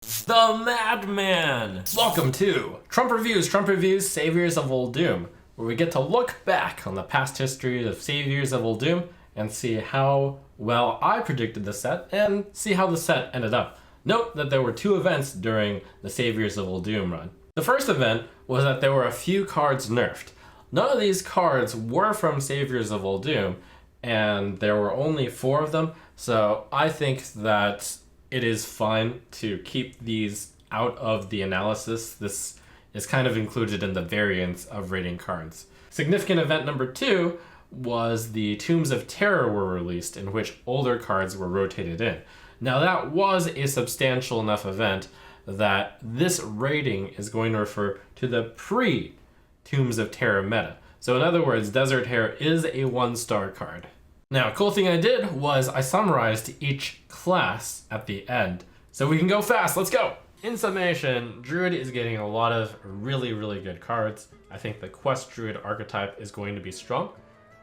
The Madman! Welcome to Trump Reviews, Saviors of Uldum, where we get to look back on the past history of Saviors of Uldum and see how well I predicted the set and see how the set ended up. Note that there were two events during the Saviors of Uldum run. The first event was that there were a few cards nerfed. None of these cards were from Saviors of Uldum, and there were only 4 of them, so I think that it is fine to keep these out of the analysis. This is kind of included in the variants of rating cards. Significant event number 2 was the Tombs of Terror were released, in which older cards were rotated in. Now that was a substantial enough event that this rating is going to refer to the pre-Tombs of Terror meta. So in other words, Desert Hare is a 1-star card. Now, a cool thing I did was I summarized each class at the end. So we can go fast, let's go! In summation, Druid is getting a lot of really good cards. I think the Quest Druid archetype is going to be strong.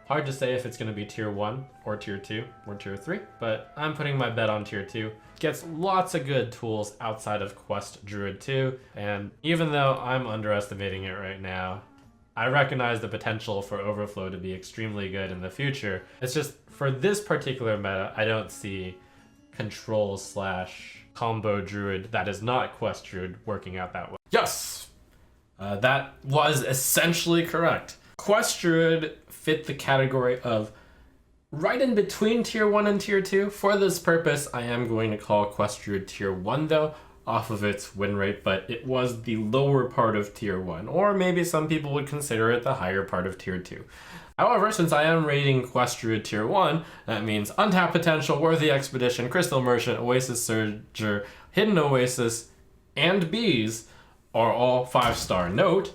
Hard to say if it's going to be tier 1 or tier 2 or tier 3, but I'm putting my bet on tier 2. Gets lots of good tools outside of Quest Druid 2, and even though I'm underestimating it right now, I recognize the potential for Overflow to be extremely good in the future. It's just, for this particular meta, I don't see control/combo Druid that is not Quest Druid working out that way. Yes! That was essentially correct. Quest Druid fit the category of right in between tier 1 and tier 2. For this purpose, I am going to call Quest Druid tier 1 though, off of its win rate, but it was the lower part of tier 1, or maybe some people would consider it the higher part of tier 2. However, since I am rating Quest Druid tier 1, that means Untapped Potential, Worthy Expedition, Crystal Merchant, Oasis Surger, Hidden Oasis, and Bees are all 5-star. Note,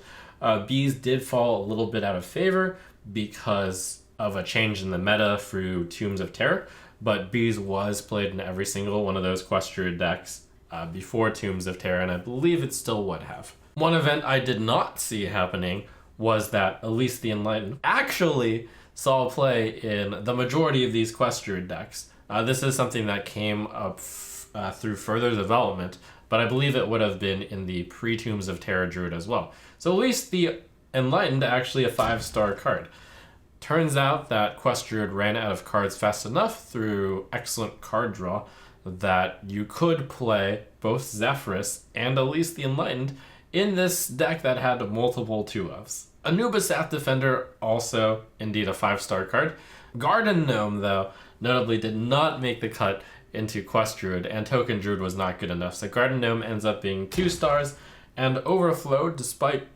Bees did fall a little bit out of favor because of a change in the meta through Tombs of Terror, but Bees was played in every single one of those Quest Druid decks before Tombs of Terror, and I believe it still would have. One event I did not see happening was that Elise the Enlightened actually saw play in the majority of these Quest Druid decks. This is something that came up through further development, but I believe it would have been in the pre-Tombs of Terror Druid as well. So Elise the Enlightened, actually a 5-star card. Turns out that Quest Druid ran out of cards fast enough through excellent card draw that you could play both Zephyrus and Elise the Enlightened in this deck that had multiple 2-ofs. Anubisath Defender, also indeed a 5-star card. Garden Gnome, though, notably did not make the cut into Quest Druid, and Token Druid was not good enough, so Garden Gnome ends up being 2 stars, and Overflow, despite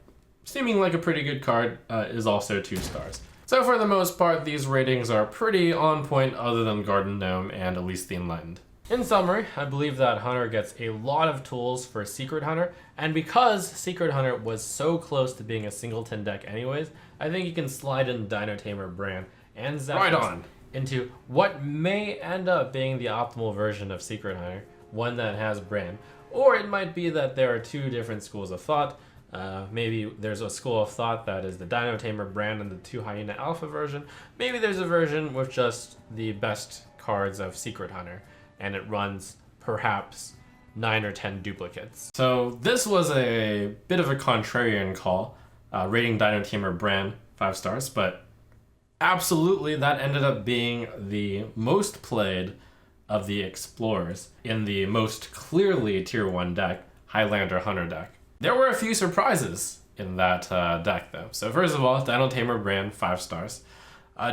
seeming like a pretty good card, is also 2 stars. So for the most part, these ratings are pretty on point other than Garden Gnome and Elise the Enlightened. In summary, I believe that Hunter gets a lot of tools for Secret Hunter, and because Secret Hunter was so close to being a singleton deck anyways, I think you can slide in Dino Tamer Bran and Zephyrus into what may end up being the optimal version of Secret Hunter, one that has Bran. Or it might be that there are 2 different schools of thought. Maybe there's a school of thought that is the Dino Tamer Bran and the 2 Hyena Alpha version. Maybe there's a version with just the best cards of Secret Hunter, and it runs perhaps 9 or 10 duplicates. So this was a bit of a contrarian call, rating Dino Tamer Bran 5 stars, but absolutely that ended up being the most played of the Explorers in the most clearly tier 1 deck, Highlander Hunter deck. There were a few surprises in that deck though. So first of all, Dino Tamer Bran 5 stars.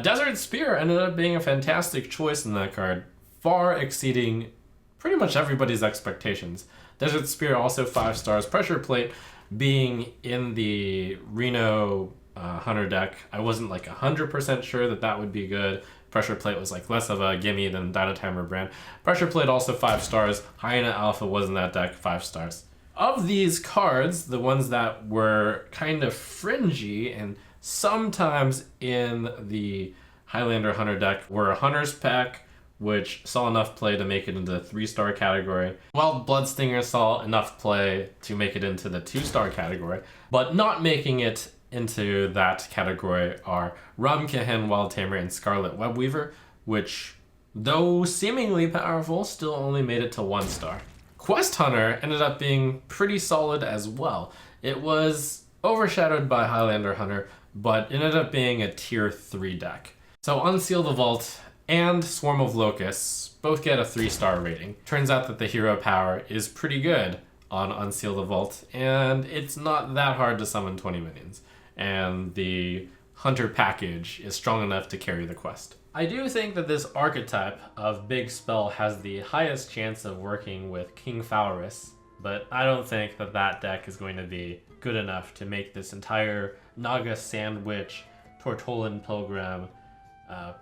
Desert Spear ended up being a fantastic choice in that card, far exceeding pretty much everybody's expectations. Desert Spear also 5 stars. Pressure Plate being in the Reno Hunter deck, I wasn't like 100% sure that that would be good. Pressure Plate was like less of a gimme than Dino Tamer Bran. Pressure Plate also 5 stars. Hyena Alpha was in that deck, 5 stars. Of these cards, the ones that were kind of fringy and sometimes in the Highlander Hunter deck were Hunter's Pack, which saw enough play to make it into the 3-star category, while Bloodstinger saw enough play to make it into the 2-star category, but not making it into that category are Ramkehen, Wild Tamer, and Scarlet Webweaver, which, though seemingly powerful, still only made it to 1 star. Quest Hunter ended up being pretty solid as well. It was overshadowed by Highlander Hunter, but it ended up being a tier 3 deck. So Unseal the Vault and Swarm of Locusts both get a 3-star rating. Turns out that the hero power is pretty good on Unseal the Vault, and it's not that hard to summon 20 minions. And the Hunter package is strong enough to carry the quest. I do think that this archetype of big spell has the highest chance of working with King Fouris, but I don't think that that deck is going to be good enough to make this entire Naga Sandwich, Tortolan Pilgrim,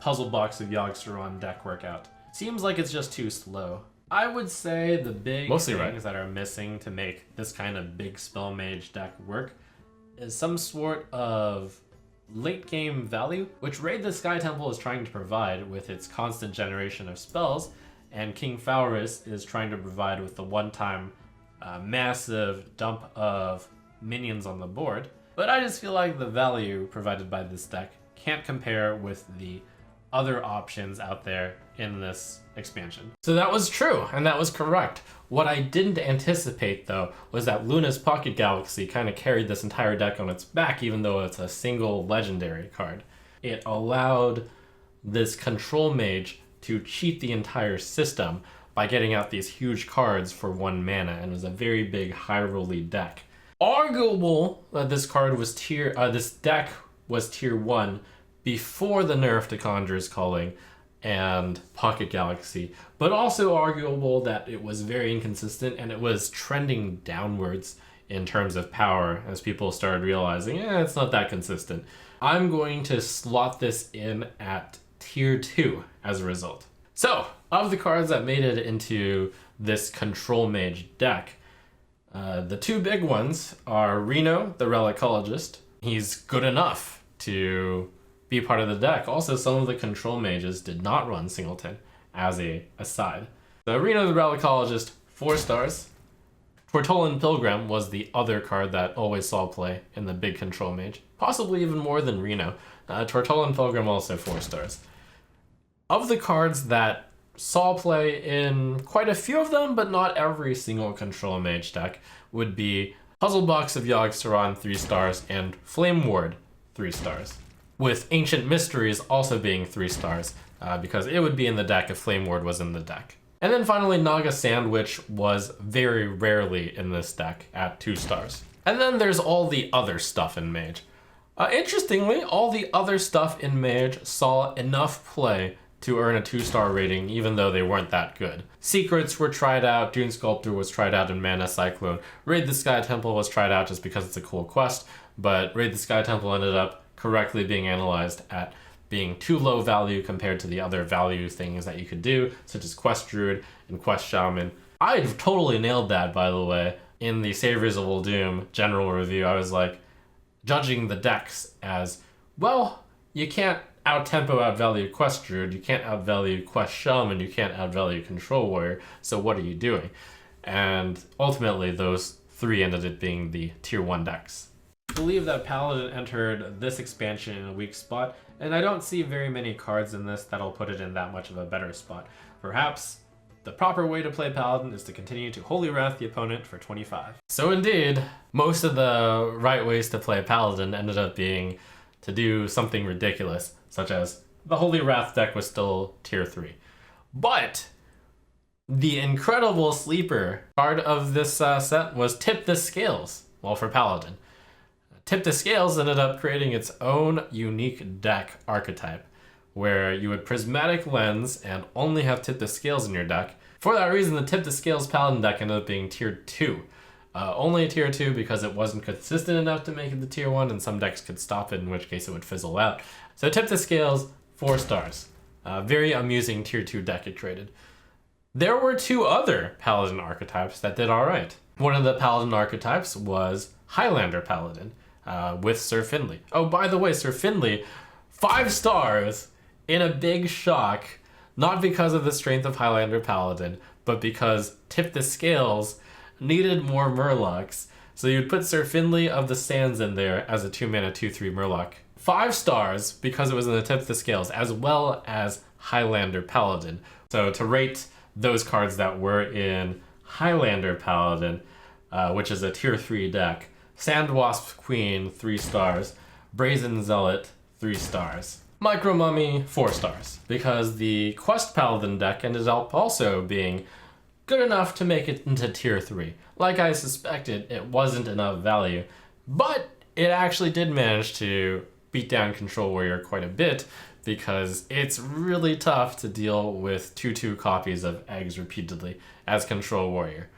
Puzzle Box of Yogg-Saron deck work out. Seems like it's just too slow. I would say the big things that are missing to make this kind of big spell mage deck work is some sort of late game value, which Raid the Sky Temple is trying to provide with its constant generation of spells, and King Fouris is trying to provide with the one-time massive dump of minions on the board. But I just feel like the value provided by this deck can't compare with the other options out there in this expansion. So that was true, and that was correct. What I didn't anticipate, though, was that Luna's Pocket Galaxy kind of carried this entire deck on its back, even though it's a single legendary card. It allowed this Control Mage to cheat the entire system by getting out these huge cards for 1 mana, and it was a very big high rolly deck. Arguable that this deck was tier 1 before the nerf to Conjurer's Calling and Pocket Galaxy, but also arguable that it was very inconsistent and it was trending downwards in terms of power as people started realizing, it's not that consistent. I'm going to slot this in at tier 2 as a result. So, of the cards that made it into this Control Mage deck, the 2 big ones are Reno, the Relicologist. He's good enough to be part of the deck. Also, some of the Control Mages did not run Singleton as a aside. So Reno the Relicologist, 4 stars. Tortolan Pilgrim was the other card that always saw play in the big Control Mage, possibly even more than Reno. Tortolan Pilgrim also 4 stars. Of the cards that saw play in quite a few of them, but not every single Control Mage deck, would be Puzzle Box of Yogg-Saron 3 stars and Flame Ward 3 stars. With Ancient Mysteries also being 3 stars, because it would be in the deck if Flame Ward was in the deck. And then finally, Naga Sandwich was very rarely in this deck at 2 stars. And then there's all the other stuff in Mage. Interestingly, all the other stuff in Mage saw enough play to earn a 2-star rating, even though they weren't that good. Secrets were tried out, Dune Sculptor was tried out in Mana Cyclone, Raid the Sky Temple was tried out just because it's a cool quest, but Raid the Sky Temple ended up correctly being analyzed at being too low value compared to the other value things that you could do, such as Quest Druid and Quest Shaman. I totally nailed that, by the way. In the Saviors of Uldum general review, I was like, judging the decks as, well, you can't out-tempo outvalue Quest Druid, you can't outvalue Quest Shaman, you can't outvalue Control Warrior, so what are you doing? And ultimately, those 3 ended up being the tier 1 decks. I believe that Paladin entered this expansion in a weak spot, and I don't see very many cards in this that'll put it in that much of a better spot. Perhaps the proper way to play Paladin is to continue to Holy Wrath the opponent for 25. So indeed, most of the right ways to play Paladin ended up being to do something ridiculous, such as the Holy Wrath deck was still tier 3. But the incredible sleeper card of this set was Tip the Scales, well, for Paladin. Tip the Scales ended up creating its own unique deck archetype, where you would Prismatic Lens and only have Tip the Scales in your deck. For that reason, the Tip the Scales Paladin deck ended up being tier 2. Only tier 2 because it wasn't consistent enough to make it the tier 1, and some decks could stop it, in which case it would fizzle out. So Tip the Scales, 4 stars. Very amusing tier 2 deck it created. There were 2 other Paladin archetypes that did alright. One of the Paladin archetypes was Highlander Paladin, with Sir Finley. Oh, by the way, Sir Finley, 5 stars in a big shock, not because of the strength of Highlander Paladin, but because Tip the Scales needed more Murlocs. So you'd put Sir Finley of the Sands in there as a 2-mana 2/3 Murloc. 5 stars because it was in the Tip the Scales, as well as Highlander Paladin. So to rate those cards that were in Highlander Paladin, which is a tier 3 deck. Sandwasp Queen, 3 stars. Brazen Zealot, 3 stars. Micro Mummy, 4 stars, because the Quest Paladin deck ended up also being good enough to make it into tier 3. Like I suspected, it wasn't enough value, but it actually did manage to beat down Control Warrior quite a bit, because it's really tough to deal with 2/2 copies of eggs repeatedly as Control Warrior.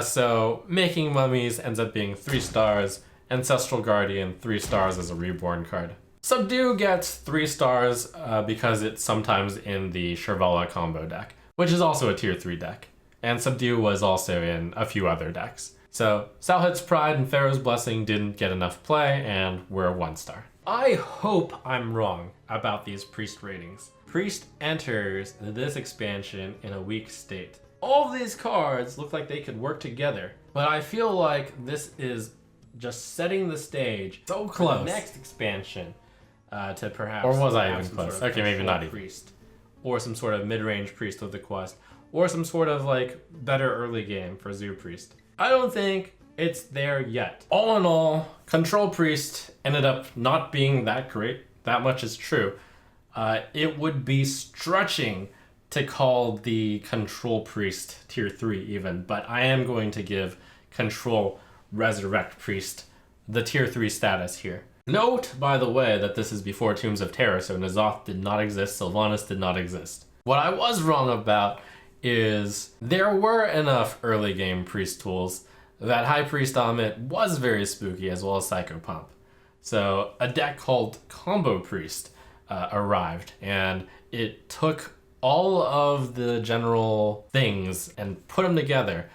So making mummies ends up being 3 stars, Ancestral Guardian 3 stars as a reborn card. Subdue gets 3 stars because it's sometimes in the Shirvala combo deck, which is also a tier 3 deck. And Subdue was also in a few other decks. So Salhut's Pride and Pharaoh's Blessing didn't get enough play and were 1 star. I hope I'm wrong about these Priest ratings. Priest enters this expansion in a weak state. All of these cards look like they could work together, but I feel like this is just setting the stage so close for the next expansion to perhaps... Or was I even close? Okay, maybe not even. Priest, or some sort of mid-range Priest with the Quest, or some sort of like better early game for Zoo Priest. I don't think it's there yet. All in all, Control Priest ended up not being that great. That much is true. It would be stretching to call the Control Priest tier 3 even, but I am going to give Control Resurrect Priest the tier 3 status here. Note, by the way, that this is before Tombs of Terror, so N'Zoth did not exist, Sylvanas did not exist. What I was wrong about is there were enough early game Priest tools that High Priest Amit was very spooky, as well as Psycho Pump. So a deck called Combo Priest arrived, and it took all of the general things and put them together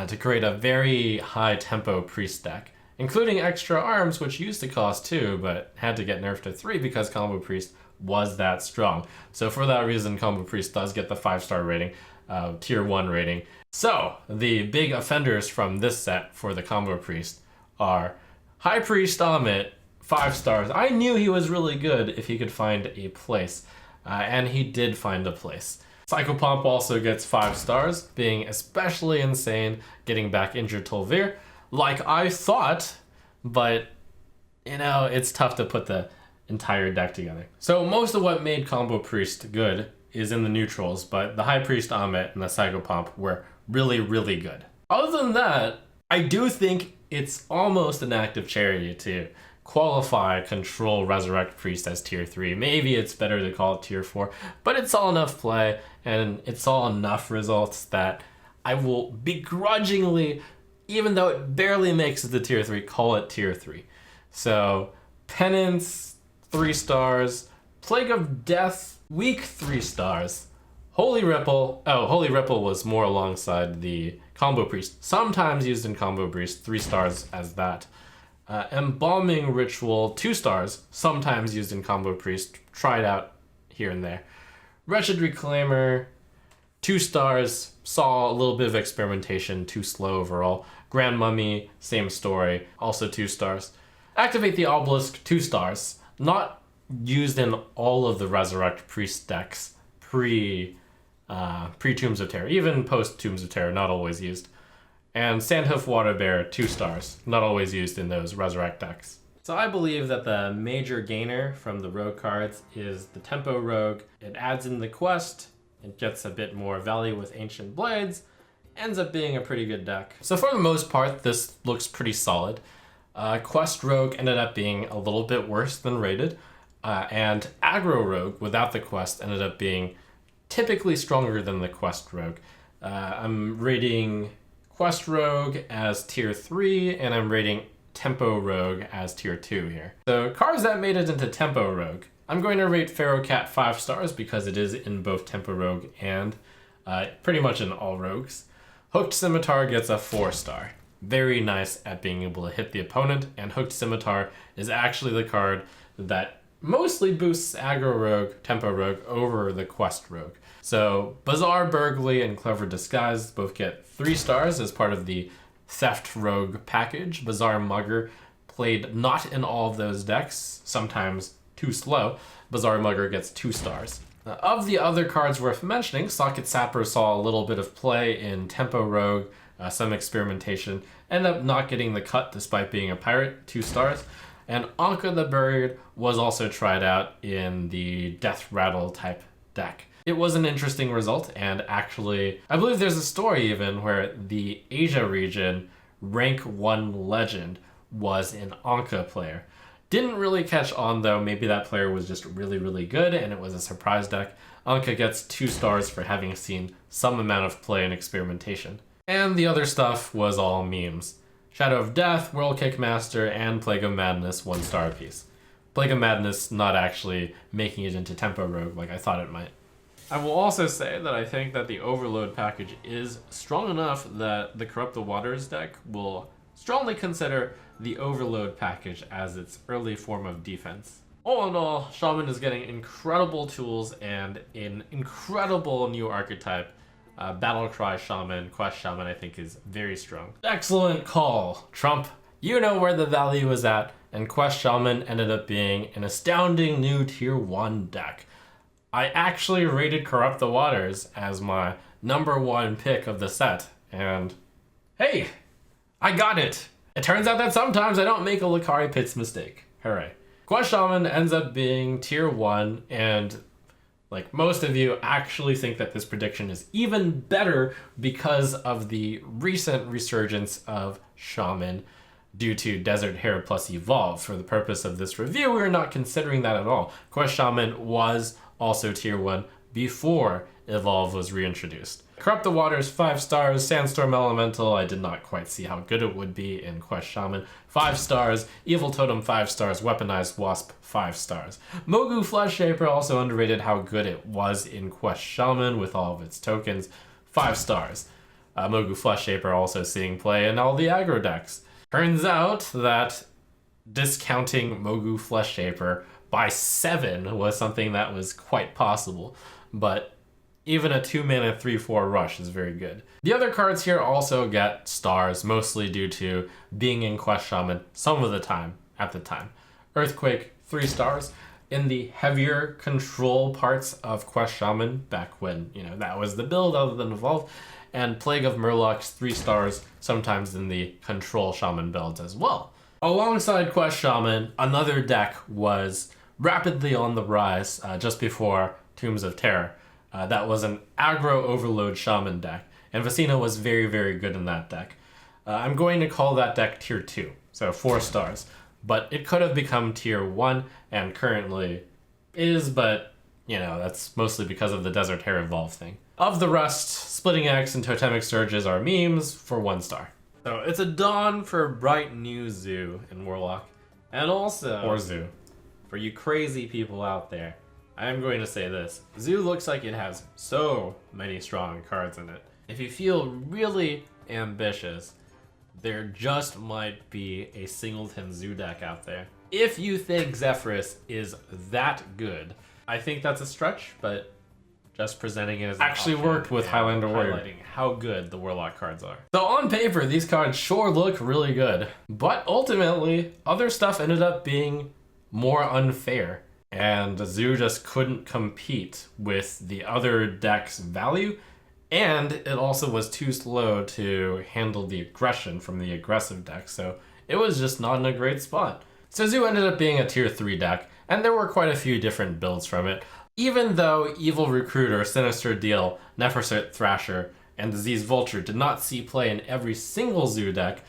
to create a very high tempo Priest deck, including extra arms, which used to cost 2, but had to get nerfed to 3 because Combo Priest was that strong. So for that reason, Combo Priest does get the 5-star rating, tier 1 rating. So the big offenders from this set for the Combo Priest are High Priest Amit, 5 stars. I knew he was really good if he could find a place, and he did find a place. Psycho Pump also gets 5 stars, being especially insane getting back injured Tol'vir, like I thought, but you know, it's tough to put the entire deck together. So most of what made Combo Priest good is in the neutrals, but the High Priest Amit and the Psycho Pump were really, really good. Other than that, I do think it's almost an act of charity to qualify Control Resurrect Priest as tier 3. Maybe it's better to call it tier 4, but it's all enough play and it's all enough results that I will begrudgingly, even though it barely makes it to tier 3, call it tier 3. So Penance, 3 stars. Plague of Death, weak, 3 stars. Holy Ripple was more alongside the Combo Priest, sometimes used in Combo Priest, 3 stars as that. Embalming Ritual, 2 stars, sometimes used in Combo Priest, tried out here and there. Wretched Reclaimer, 2 stars, saw a little bit of experimentation, too slow overall. Grand Mummy, same story, also 2 stars. Activate the Obelisk, 2 stars, not used in all of the Resurrect Priest decks pre Tombs of Terror, even post Tombs of Terror, not always used. And Sandhoof Waterbear, 2 stars, not always used in those Resurrect decks. So I believe that the major gainer from the Rogue cards is the Tempo Rogue. It adds in the quest, it gets a bit more value with Ancient Blades, ends up being a pretty good deck. So for the most part, this looks pretty solid. Quest Rogue ended up being a little bit worse than rated, and Aggro Rogue, without the quest, ended up being typically stronger than the Quest Rogue. I'm rating Quest Rogue as tier 3, and I'm rating Tempo Rogue as tier 2 here. So cards that made it into Tempo Rogue, I'm going to rate Pharaoh Cat 5 stars because it is in both Tempo Rogue and pretty much in all rogues. Hooked Scimitar gets a 4 star. Very nice at being able to hit the opponent, and Hooked Scimitar is actually the card that mostly boosts Aggro Rogue, Tempo Rogue over the Quest Rogue. So Bizarre Burglary and Clever Disguise both get 3 stars as part of the Theft Rogue package. Bizarre Mugger played not in all of those decks, sometimes too slow. Bizarre Mugger gets 2 stars. Of the other cards worth mentioning, Socket Sapper saw a little bit of play in Tempo Rogue, some experimentation, ended up not getting the cut despite being a pirate, 2 stars. And Anka the Buried was also tried out in the Death Rattle type deck. It was an interesting result, and actually, I believe there's a story even where the Asia region rank 1 legend was an Anka player. Didn't really catch on though, maybe that player was just really, really good and it was a surprise deck. Anka gets 2 stars for having seen some amount of play and experimentation. And the other stuff was all memes. Shadow of Death, World Kickmaster, and Plague of Madness 1 star apiece. Plague of Madness not actually making it into Tempo Rogue like I thought it might. I will also say that I think that the Overload package is strong enough that the Corrupt the Waters deck will strongly consider the Overload package as its early form of defense. All in all, Shaman is getting incredible tools and an incredible new archetype. Battlecry Shaman, Quest Shaman I think is very strong. Excellent call, Trump. You know where the value is at, and Quest Shaman ended up being an astounding new tier 1 deck. I actually rated Corrupt the Waters as my #1 pick of the set, and hey, I got it! It turns out that sometimes I don't make a Lakari Pits mistake. Hooray. Quest Shaman ends up being tier 1, and like most of you actually think that this prediction is even better because of the recent resurgence of Shaman due to Desert Hare plus Evolve. For the purpose of this review, we're not considering that at all. Quest Shaman was also tier 1 before Evolve was reintroduced. Corrupt the Waters 5 stars, Sandstorm Elemental, I did not quite see how good it would be in Quest Shaman, 5 stars, Evil Totem 5 stars, Weaponized Wasp 5 stars. Mogu Flesh Shaper, also underrated how good it was in Quest Shaman with all of its tokens, 5 stars. Mogu Flesh Shaper also seeing play in all the aggro decks. Turns out that discounting Mogu Flesh Shaper by 7 was something that was quite possible, but even a 2-mana 3/4 rush is very good. The other cards here also get stars, mostly due to being in Quest Shaman some of the time at the time. Earthquake, 3 stars. In the heavier control parts of Quest Shaman, back when, that was the build other than Evolve, and Plague of Murlocs, 3 stars, sometimes in the control Shaman builds as well. Alongside Quest Shaman, another deck was rapidly on the rise just before Tombs of Terror. That was an aggro overload Shaman deck, and Vicina was very, very good in that deck. I'm going to call that deck tier 2, so 4 stars, but it could have become tier 1, and currently is, but that's mostly because of the Desert Hare Evolve thing. Of the rest, Splitting Axe and Totemic Surges are memes for 1 star. So it's a dawn for a bright new Zoo in Warlock, and also, or Zoo, for you crazy people out there, I'm going to say this. Zoo looks like it has so many strong cards in it. If you feel really ambitious, there just might be a singleton Zoo deck out there. If you think Zephyrus is that good, I think that's a stretch, but just presenting it as actually worked with Highlander Warrior, highlighting how good the Warlock cards are. So on paper, these cards sure look really good, but ultimately, other stuff ended up being more unfair. And the Zoo just couldn't compete with the other deck's value, and it also was too slow to handle the aggression from the aggressive deck, so it was just not in a great spot. So Zoo ended up being a tier 3 deck, and there were quite a few different builds from it. Even though Evil Recruiter, Sinister Deal, Nefersert Thrasher, and Disease Vulture did not see play in every single Zoo deck,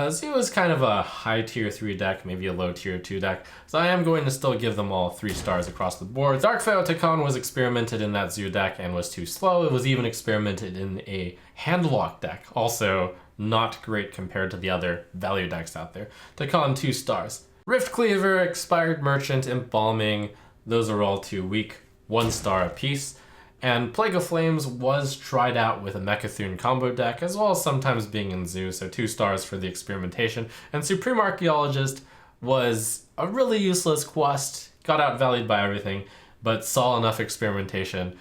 Zoo is kind of a high tier 3 deck, maybe a low tier 2 deck, so I am going to still give them all 3 stars across the board. Dark Pharaoh Takon was experimented in that Zoo deck and was too slow. It was even experimented in a Handlock deck, also not great compared to the other value decks out there. Takon, 2 stars. Rift Cleaver, Expired Merchant, Embalming, those are all too weak, 1 star apiece. And Plague of Flames was tried out with a Mechathune combo deck, as well as sometimes being in Zoo, so 2 stars for the experimentation. And Supreme Archaeologist was a really useless quest, got outvalued by everything, but saw enough experimentation.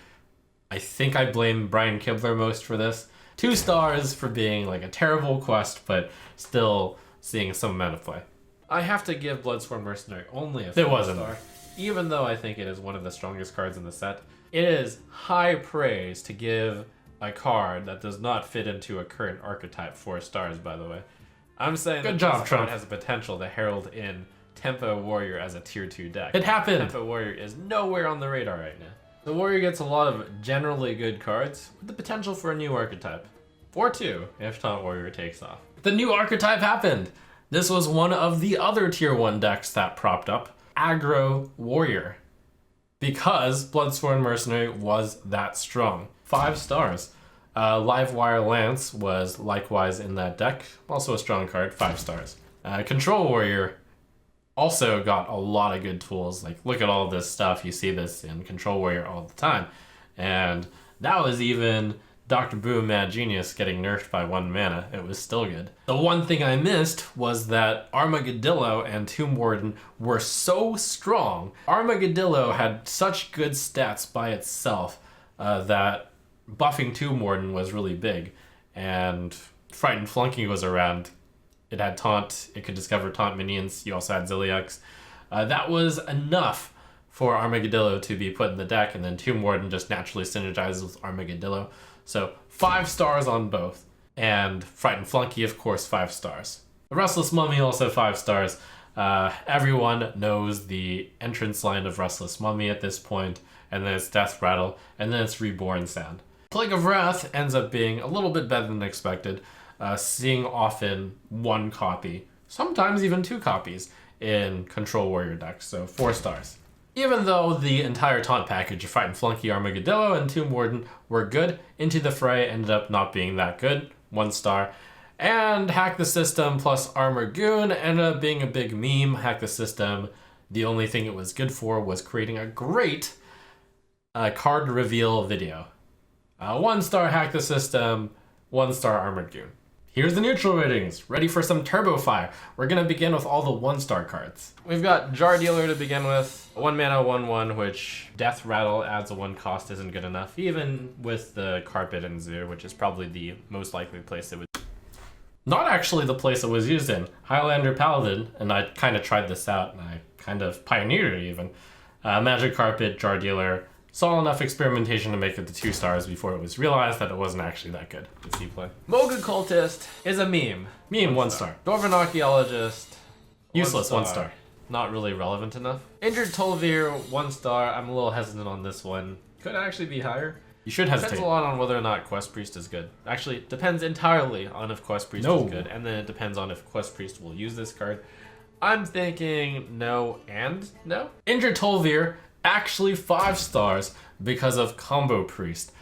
I think I blame Brian Kibler most for this. 2 stars for being like a terrible quest, but still seeing some amount of play. I have to give Bloodsworn Mercenary only a 4 star, even though I think it is one of the strongest cards in the set. It is high praise to give a card that does not fit into a current archetype 4 stars, by the way. I'm saying Good that job, this Trump. card has the potential to herald in Tempo Warrior as a tier 2 deck. It happened. Tempo Warrior is nowhere on the radar right now. The Warrior gets a lot of generally good cards with the potential for a new archetype. 4-2 if Taunt Warrior takes off. The new archetype happened. This was one of the other tier 1 decks that propped up. Aggro Warrior. Because Bloodsworn Mercenary was that strong. 5 stars. Livewire Lance was likewise in that deck. Also a strong card, 5 stars. Control Warrior also got a lot of good tools. Like, look at all this stuff. You see this in Control Warrior all the time. And that was even Dr. Boom Mad Genius getting nerfed by 1 mana. It was still good. The one thing I missed was that Armageddillo and Tomb Warden were so strong. Armageddillo had such good stats by itself that buffing Tomb Warden was really big. And Frightened Flunky was around. It had Taunt. It could discover Taunt minions. You also had Zilliax. That was enough for Armageddillo to be put in the deck, and then Tomb Warden just naturally synergizes with Armageddillo. So 5 stars on both. And Frightened Flunky, of course, 5 stars. The Restless Mummy, also 5 stars. Everyone knows the entrance line of Restless Mummy at this point, and then it's Death Rattle, and then it's Reborn Sound. Plague of Wrath ends up being a little bit better than expected, seeing often 1 copy, sometimes even 2 copies, in Control Warrior decks, so 4 stars. Even though the entire taunt package of Frightened Flunky, Armageddillo, and Tomb Warden were good, Into the Fray ended up not being that good, 1 star. And Hack the System plus Armor Goon ended up being a big meme. Hack the System, the only thing it was good for was creating a great card reveal video. 1 star Hack the System, 1 star Armored Goon. Here's the neutral ratings. Ready for some Turbo Fire. We're going to begin with all the 1-star cards. We've got Jar Dealer to begin with. 1 mana, 1/1, which Death Rattle adds a 1 cost isn't good enough. Even with the Carpet and Zoo, which is probably the most likely place it would. Not actually the place it was used in. Highlander Paladin, and I kind of tried this out, and I kind of pioneered it even. Magic Carpet, Jar Dealer. Saw enough experimentation to make it to 2 stars before it was realized that it wasn't actually that good. Let's see play. Moga Cultist is a meme. Meme, 1 star. Dwarven Archaeologist. Useless, 1 star. Not really relevant enough. Injured Tolvir, 1 star. I'm a little hesitant on this one. Could actually be higher. You should hesitate. Depends a lot on whether or not Quest Priest is good. Actually, depends entirely on if Quest Priest is good, and then it depends on if Quest Priest will use this card. I'm thinking no and no. Injured Tolvir, actually 5 stars because of Combo Priest.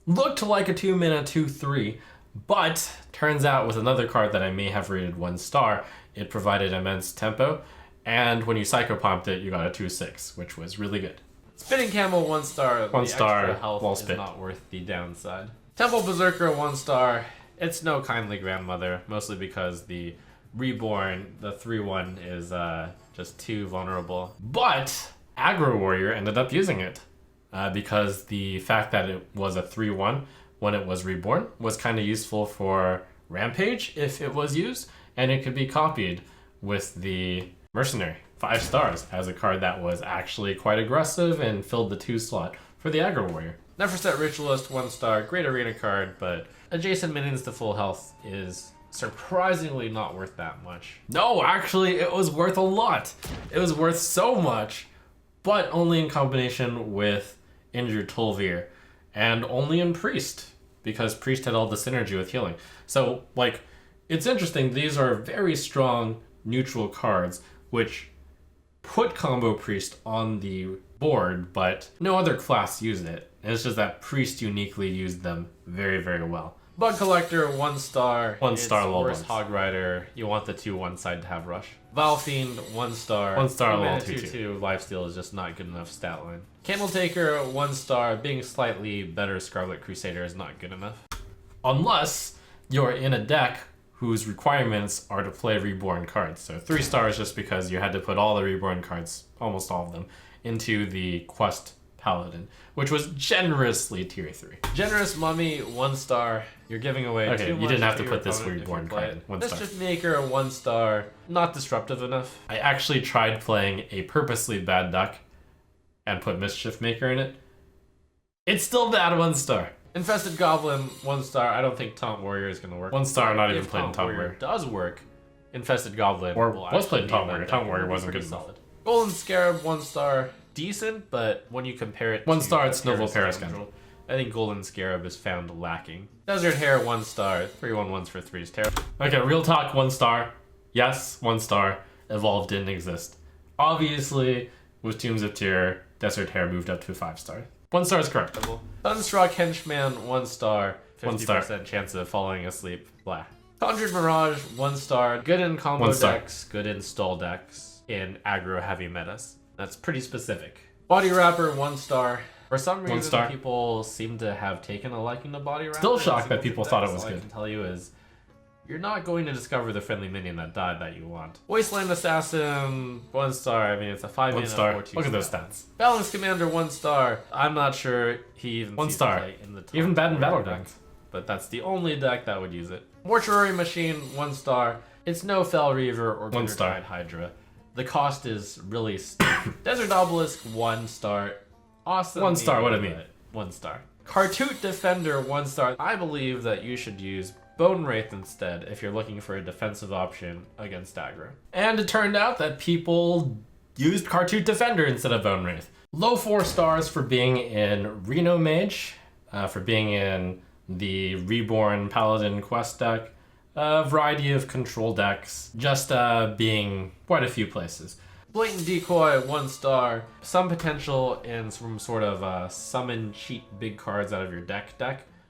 Looked like a 2 mana 2/3, but turns out with another card that I may have rated 1 star, it provided immense tempo, and when you Psychopumped it, you got a 2/6, which was really good. Spinning Camel, 1 star. 1 star, Extra health wall is spit. not worth the downside. Temple Berserker, 1 star. It's no kindly grandmother, mostly because the Reborn, the 3/1, is just too vulnerable. But Aggro Warrior ended up using it because the fact that it was a 3/1 when it was reborn was kind of useful for Rampage if it was used, and it could be copied with the Mercenary. 5 stars as a card that was actually quite aggressive and filled the 2 slot for the Aggro Warrior. Neverset Ritualist, 1 star. Great arena card, but adjacent minions to full health is surprisingly not worth that much. No, actually, it was worth a lot. It was worth so much, but only in combination with Injured Tolvir, and only in Priest, because Priest had all the synergy with healing. So, like, it's interesting, these are very strong neutral cards, which put Combo Priest on the board, but no other class used it. It's just that Priest uniquely used them very, very well. Bug Collector, 1 star. 1 star, It's lol worse bugs. Hog Rider. You want the 2/1 side to have Rush. Valfiend, 1 star. 1 star, lol 2/2. Lifesteal is just not good enough stat line. Camel Taker, 1 star. Being slightly better Scarlet Crusader is not good enough. Unless you're in a deck whose requirements are to play Reborn cards. So 3 stars just because you had to put all the Reborn cards, almost all of them, into the Quest Paladin, which was generously tier 3. Generous Mummy, 1 star. You're giving away Okay, too you much didn't have to your put this opponent if you Reborn play card it. in. 1 star. Mischief Maker, 1 star. Not disruptive enough. I actually tried playing a purposely bad deck and put Mischief Maker in it. It's still bad 1 star. Infested Goblin, 1 star. I don't think Taunt Warrior is going to work. 1 star, not even played in Taunt Warrior. Does work. Infested Goblin Or was played in Taunt Warrior. Taunt Warrior wasn't good enough. Solid. Golden Scarab, 1 star. Decent, but when you compare it 1 to star, it's Noble Parascoundrel, I think Golden Scarab is found lacking. Desert Hare, 1 star. 3/1/1s for 3 is terrible. Okay, real talk, 1 star. Yes, 1 star. Evolve didn't exist. Obviously, with Tombs of Tyr, Desert Hare moved up to 5 star. 1 star is correct. Sunstruck Henchman, 1 star. 1 star. 50% chance of falling asleep. Blah. Conjured Mirage, 1 star. Good in combo 1 star. decks, good in stall decks, in aggro heavy metas. That's pretty specific. Body Wrapper, 1 star. For some reason, 1 star. people seem to have taken a liking to Body Wrapper. Still shocked that people thought it was All I good. can tell you is, you're not going to discover the friendly minion that died that you want. Wasteland Assassin, 1 star. I mean, it's a 5 1 mana star. 4/2 Look at those spell. stats. Balance Commander, 1 star. I'm not sure he even 1 sees star. play in the top Even bad in 4 Battlegrounds. deck, but that's the only deck that would use it. Mortuary Machine, 1 star. It's no Fel Reaver or 1 star. Tide Hydra. The cost is really steep. Desert Obelisk, 1 star. Awesome. 1 star, what do you mean? 1 star. Cartoot Defender, 1 star. I believe that you should use Bone Wraith instead if you're looking for a defensive option against aggro. And it turned out that people used Cartoot Defender instead of Bone Wraith. Low 4 stars for being in Reno Mage, for being in the Reborn Paladin quest deck, a variety of control decks, just being quite a few places. Blatant Decoy, 1 star. Some potential in some sort of summon cheat big cards out of your deck.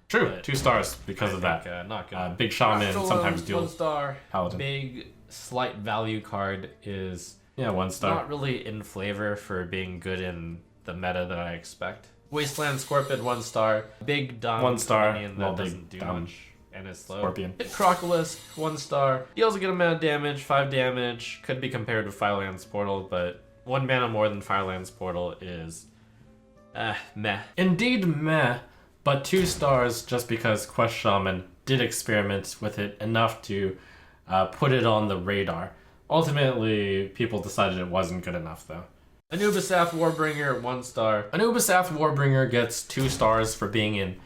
True, But 2 stars because of that. Not good. Big Shaman, sometimes 1 dual star. Paladin. Big slight value card is Yeah, 1 star. not really in flavor for being good in the meta that I expect. Wasteland Scorpion, 1 star. Big dumb 1 star. minion Well, that big doesn't do dumb much and is slow. Scorpion. Hit Crocolisk, 1 star. Deals a good amount of damage, 5 damage. Could be compared with Firelands Portal, but 1 mana more than Firelands Portal is meh. Indeed, meh, but 2 stars just because Quest Shaman did experiment with it enough to put it on the radar. Ultimately, people decided it wasn't good enough, though. Anubisath Warbringer, 1 star. Anubisath Warbringer gets 2 stars for being in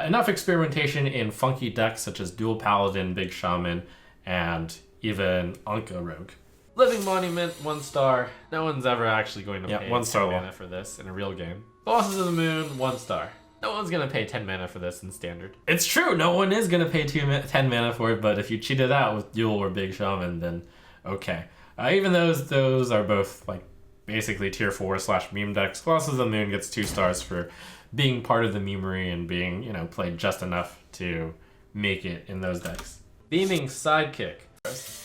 enough experimentation in funky decks such as Dual Paladin, Big Shaman, and even Anka Rogue. Living Monument, 1 star. No one's ever actually going to pay 1 star 10 mana for this in a real game. Bosses of the Moon, 1 star. No one's going to pay 10 mana for this in standard. It's true, no one is going to pay 10 mana for it, but if you cheat it out with Dual or Big Shaman, then okay. Even those are both like basically tier 4/meme decks. Colossus of the Moon gets 2 stars for being part of the memery and being, played just enough to make it in those decks. Beaming Sidekick.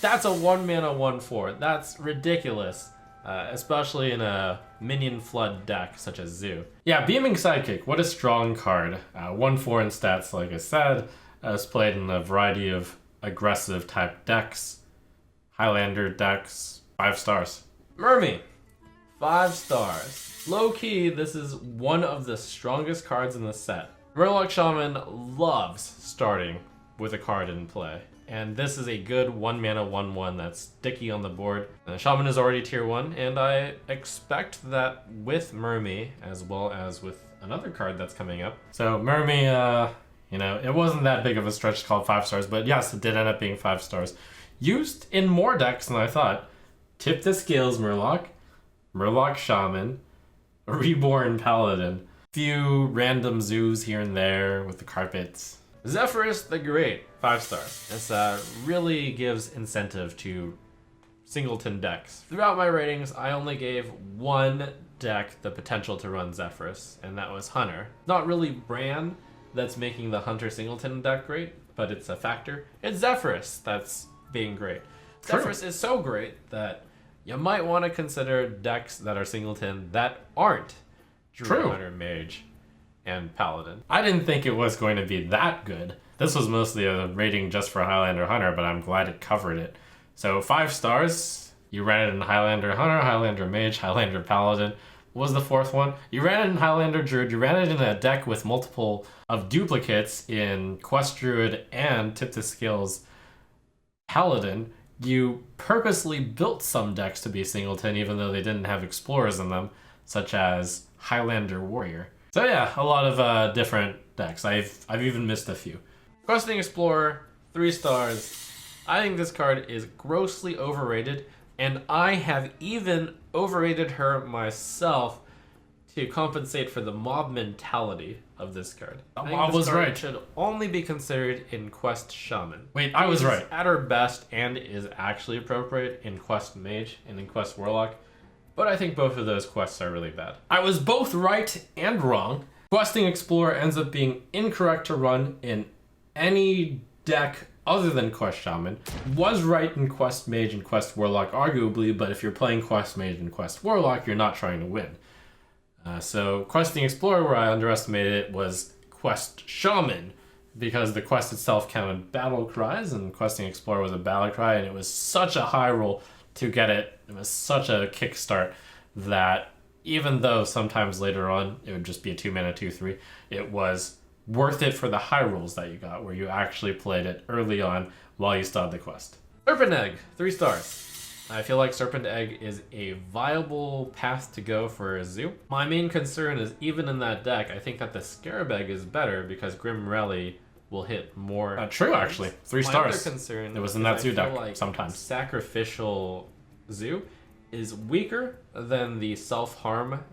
That's a 1 mana 1/4. That's ridiculous. Especially in a minion flood deck such as Zoo. Yeah, Beaming Sidekick, what a strong card. 1/4 in stats, like I said. It's played in a variety of aggressive type decks. Highlander decks, 5 stars. Mermy, 5 stars. Low key, this is one of the strongest cards in the set. Warlock Shaman loves starting with a card in play. And this is a good 1 mana 1/1 that's sticky on the board. Shaman is already tier 1, and I expect that with Mermy, as well as with another card that's coming up. So Mermy, it wasn't that big of a stretch called 5 stars, but yes, it did end up being 5 stars. Used in more decks than I thought. Tip the Scales Murloc, Murloc Shaman, Reborn Paladin, few random zoos here and there with the carpets. Zephyrus the Great, 5 stars. This really gives incentive to singleton decks. Throughout my ratings, I only gave 1 deck the potential to run Zephyrus, and that was Hunter. Not really Bran that's making the Hunter singleton deck great, but it's a factor. It's Zephyrus that's being great. True. Zephyrus is so great that you might want to consider decks that are singleton that aren't Druid, True. Hunter, Mage, and Paladin. I didn't think it was going to be that good. This was mostly a rating just for Highlander Hunter, but I'm glad it covered it. So 5 stars, you ran it in Highlander Hunter, Highlander Mage, Highlander Paladin. What was the 4th one? You ran it in Highlander Druid, you ran it in a deck with multiple of duplicates in Quest Druid and Tip the Scales Paladin. You purposely built some decks to be singleton even though they didn't have explorers in them, such as Highlander Warrior. So yeah, a lot of different decks. I've even missed a few. Questing Explorer, 3 stars. I think this card is grossly overrated, and I have even overrated her myself to compensate for the mob mentality of this card. The mob was right. Should only be considered in Quest Shaman. Wait, I was right. At her best and is actually appropriate in Quest Mage and in Quest Warlock, but I think both of those quests are really bad. I was both right and wrong. Questing Explorer ends up being incorrect to run in any deck other than Quest Shaman. Was right in Quest Mage and Quest Warlock arguably, but if you're playing Quest Mage and Quest Warlock, you're not trying to win. So Questing Explorer, where I underestimated it, was Quest Shaman, because the quest itself counted battle cries, and Questing Explorer was a battle cry, and it was such a high roll to get it. It was such a kickstart that even though sometimes later on it would just be a 2-mana 2/3, it was worth it for the high rolls that you got, where you actually played it early on while you started the quest. Serpent Egg, 3 stars. I feel like Serpent Egg is a viable path to go for a zoo. My main concern is even in that deck, I think that the Scarab Egg is better because Grim Rally will hit more. True, actually. 3 stars. My other concern it was in that zoo deck like sometimes. Sacrificial Zoo is weaker than the self-harm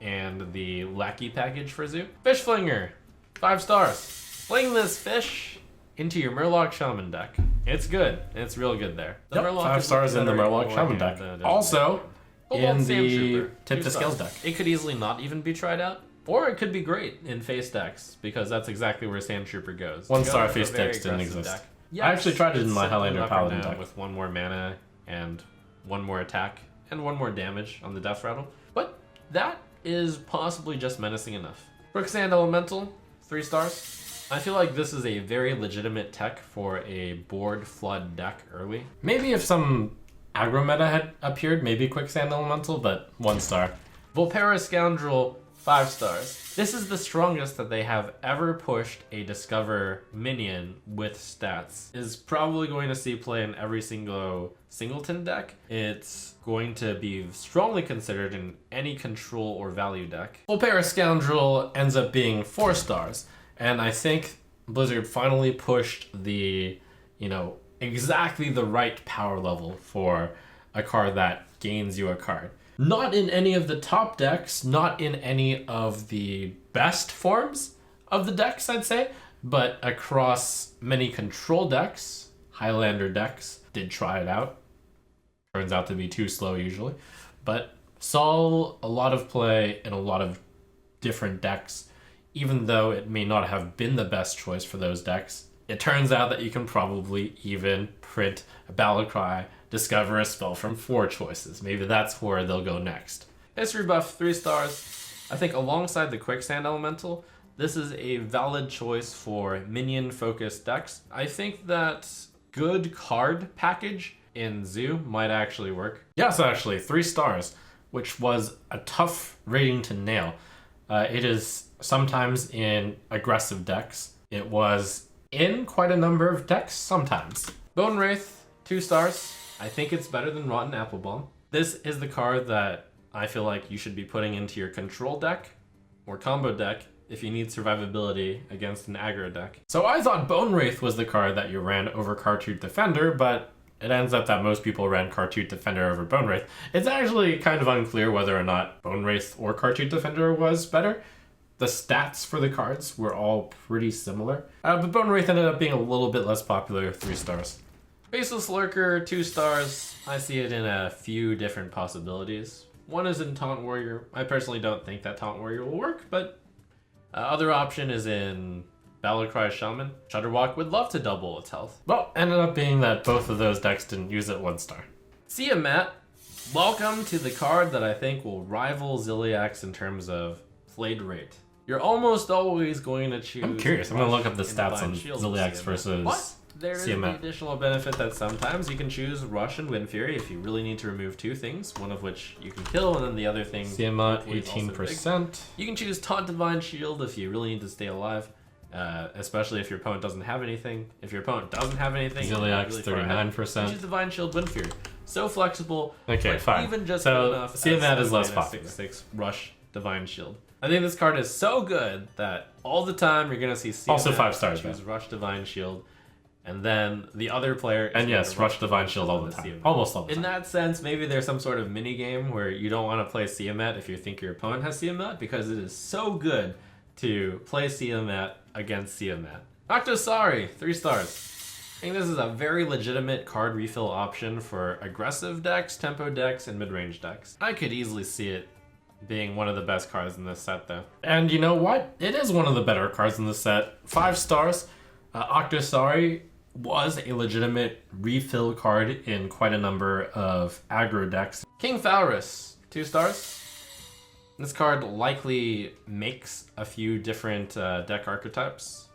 and the lackey package for Zoo. Fish Flinger, 5 stars. Fling this fish into your Murloc Shaman deck. It's good. It's real good there. The Yep, 5 stars in the Murloc Shaman deck. Also, in the Tip to Scales deck. It could easily not even be tried out, or it could be great in face decks, because that's exactly where Sand Trooper goes. 1 star face decks didn't exist. Yes, I actually tried it in my Highlander Paladin now deck. with 1 more mana and 1 more attack and 1 more damage on the death rattle. But that is possibly just menacing enough. Quicksand Elemental, 3 stars. I feel like this is a very legitimate tech for a board flood deck early. Maybe if some aggro meta had appeared, maybe Quicksand Elemental, but 1 star. Volpera Scoundrel, 5 stars. This is the strongest that they have ever pushed a Discover minion with stats. Is probably going to see play in every single Singleton deck. It's going to be strongly considered in any control or value deck. Volpera Scoundrel ends up being 4 stars. And I think Blizzard finally pushed the, exactly the right power level for a card that gains you a card. Not in any of the top decks, not in any of the best forms of the decks, I'd say, but across many control decks, Highlander decks did try it out. Turns out to be too slow usually, but saw a lot of play in a lot of different decks. Even though it may not have been the best choice for those decks, it turns out that you can probably even print a battle cry, discover a spell from 4 choices. Maybe that's where they'll go next. History buff, 3 stars. I think alongside the Quicksand Elemental, this is a valid choice for minion-focused decks. I think that good card package in Zoo might actually work. Yes, actually, 3 stars, which was a tough rating to nail. It is sometimes in aggressive decks. It was in quite a number of decks sometimes. Bone Wraith, 2 stars. I think it's better than Rotten Apple Bomb. This is the card that I feel like you should be putting into your control deck or combo deck if you need survivability against an aggro deck. So I thought Bone Wraith was the card that you ran over Cartute Defender, but it ends up that most people ran Cartute Defender over Bone Wraith. It's actually kind of unclear whether or not Bone Wraith or Cartute Defender was better. The stats for the cards were all pretty similar, but Bone Wraith ended up being a little bit less popular, 3 stars. Faceless Lurker, 2 stars. I see it in a few different possibilities. One is in Taunt Warrior. I personally don't think that Taunt Warrior will work, but other option is in Battlecry Shaman. Shudderwalk would love to double its health. Well, ended up being that both of those decks didn't use it, 1 star. See ya, Matt. Welcome to the card that I think will rival Ziliax in terms of played rate. You're almost always going to choose... I'm curious. I'm going to look up the stats on Ziliax versus what? There is the additional benefit that sometimes you can choose Rush and Wind Fury if you really need to remove 2 things, one of which you can kill, and then the other thing... Tiamat, 18%. You can choose Taunt Divine Shield if you really need to stay alive. Especially if your opponent doesn't have anything. If your opponent doesn't have anything, Ziliax, really 39%. Choose Divine Shield, Wind Fury. So flexible. Okay, fine. Even just so enough. Tiamat is less popular. 6/6 Rush, Divine Shield. I think this card is so good that all the time you're gonna see Siamat Also 5 stars, choose though. Rush Divine Shield, and then the other player is And gonna yes, Rush Divine Shield all the time. Siamat. Almost all the In time. that sense, maybe there's some sort of mini game where you don't want to play Siamat if you think your opponent has Siamat, because it is so good to play Siamat against Siamat. Octosari, 3 stars. I think this is a very legitimate card refill option for aggressive decks, tempo decks, and mid-range decks. I could easily see it being one of the best cards in this set, though. And you know what? It is one of the better cards in the set. 5 stars. Octosari was a legitimate refill card in quite a number of aggro decks. King Falris, 2 stars. This card likely makes a few different deck archetypes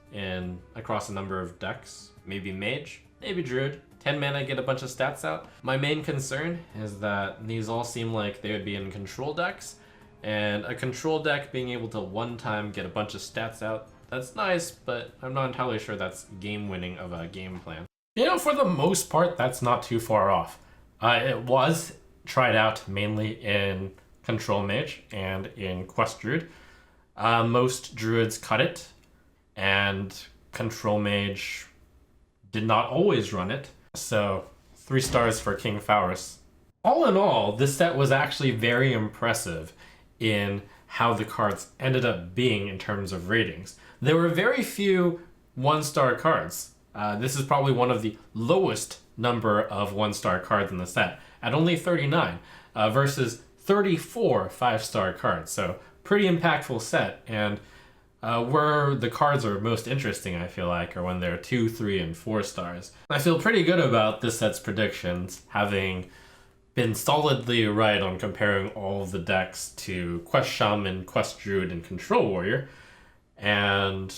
across a number of decks. Maybe Mage, maybe Druid. 10 mana, get a bunch of stats out. My main concern is that these all seem like they would be in control decks, and a control deck being able to one time get a bunch of stats out, that's nice, but I'm not entirely sure that's game winning of a game plan. You know, for the most part, that's not too far off. It was tried out mainly in Control Mage and in Quest Druid. Most Druids cut it, and Control Mage did not always run it. So 3 stars for King Falris. All in all, this set was actually very impressive in how the cards ended up being in terms of ratings. There were very few 1-star cards. This is probably one of the lowest number of 1-star cards in the set, at only 39, versus 34 5-star cards. So pretty impactful set, and where the cards are most interesting, I feel like, are when they're 2, 3, and 4 stars. I feel pretty good about this set's predictions, having been solidly right on comparing all of the decks to Quest Shaman, Quest Druid, and Control Warrior, and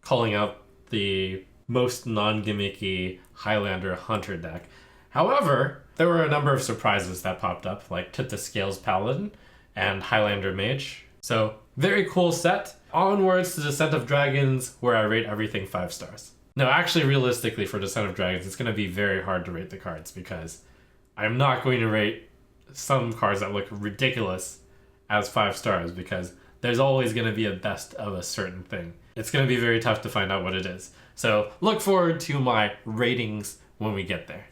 calling out the most non-gimmicky Highlander Hunter deck. However, there were a number of surprises that popped up, like Tip the Scales Paladin and Highlander Mage. So, very cool set. Onwards to Descent of Dragons, where I rate everything 5 stars. No, actually, realistically, for Descent of Dragons, it's going to be very hard to rate the cards, because I'm not going to rate some cards that look ridiculous as 5 stars, because there's always going to be a best of a certain thing. It's going to be very tough to find out what it is. So look forward to my ratings when we get there.